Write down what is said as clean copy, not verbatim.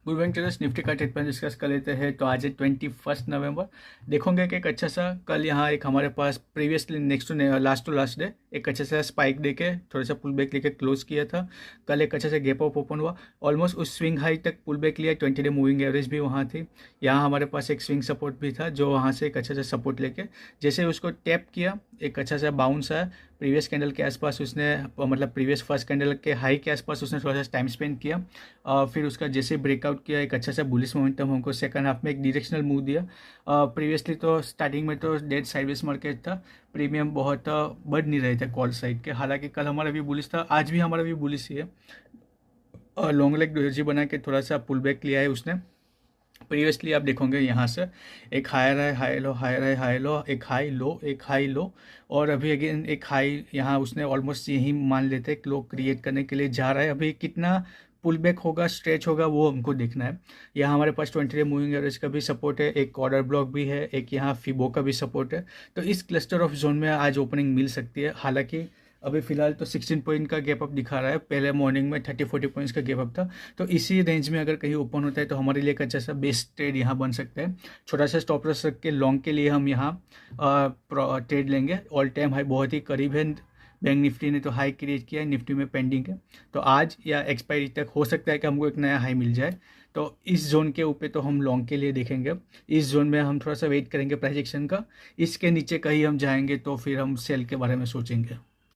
Good morning traders. Nifty का trade plan discuss कर लेते हैं। तो आज है 21 नवंबर। देखोगे कि एक अच्छा सा कल यहाँ एक हमारे पास previously next to last day एक अच्छा सा स्पाइक देके थोड़ा सा पुल बैक लेके क्लोज किया था। कल एक अच्छा सा गैप अप ओपन हुआ, ऑलमोस्ट उस स्विंग हाई तक पुल बैक लिया। 20 डे मूविंग एवरेज भी वहाँ थी। यहाँ हमारे पास एक स्विंग सपोर्ट भी था जो वहाँ से एक अच्छा सा सपोर्ट लेके जैसे उसको टैप किया, एक अच्छा सा बाउंस आया। प्रीवियस कैंडल के आसपास उसने मतलब प्रीवियस फर्स्ट कैंडल के हाई के आसपास उसने थोड़ा सा टाइम स्पेंड किया। फिर उसका जैसे ब्रेकआउट किया, एक अच्छा सा बुलिश मोमेंटम हमको सेकंड हाफ में एक डायरेक्शनल मूव दिया। प्रीवियसली तो स्टार्टिंग में तो डेड साइडवेज मार्केट था, प्रीमियम बहुत बढ़ नहीं रहे थे कॉल साइड के। हालांकि कल हमारा भी बुलिश था, आज भी हमारा भी बुलिश ही है। लॉन्ग लेग डोजी बना के थोड़ा सा पुल बैक लिया है उसने। प्रीवियसली आप देखोगे यहाँ से एक हायर है, हाई लो, हायर है, हाई लो, एक हाई लो, एक हाई लो, और अभी अगेन एक हाई। यहाँ उसने ऑलमोस्ट यही मान लेते हैं लो क्रिएट करने के लिए जा रहा है। अभी कितना पुल बैक होगा, स्ट्रेच होगा, वो हमको देखना है। यहाँ हमारे पास 20 डे मूविंग एवरेज का भी सपोर्ट है, एक ऑर्डर ब्लॉक भी है, एक यहाँ फिबो का भी सपोर्ट है। तो इस क्लस्टर ऑफ जोन में आज ओपनिंग मिल सकती है। हालांकि अभी फिलहाल तो 16 पॉइंट का गैप अप दिखा रहा है, पहले मॉर्निंग में 30-40 पॉइंट्स का गैप अप था। तो इसी रेंज में अगर कहीं ओपन होता है तो हमारे लिए एक अच्छा सा बेस्ट ट्रेड यहाँ बन सकता है। छोटा सा स्टॉप लॉस रख के लॉन्ग के लिए हम यहाँ ट्रेड लेंगे। ऑल टाइम हाई बहुत ही करीब है, बैंक निफ्टी ने तो हाई क्रिएट किया है, निफ्टी में पेंडिंग है। तो आज या एक्सपायरी तक हो सकता है कि हमको एक नया हाई मिल जाए। तो इस जोन के ऊपर तो हम लॉन्ग के लिए देखेंगे। इस जोन में हम थोड़ा सा वेट करेंगे प्राइस एक्शन का। इसके नीचे कहीं हम जाएंगे तो फिर हम सेल के बारे में सोचेंगे।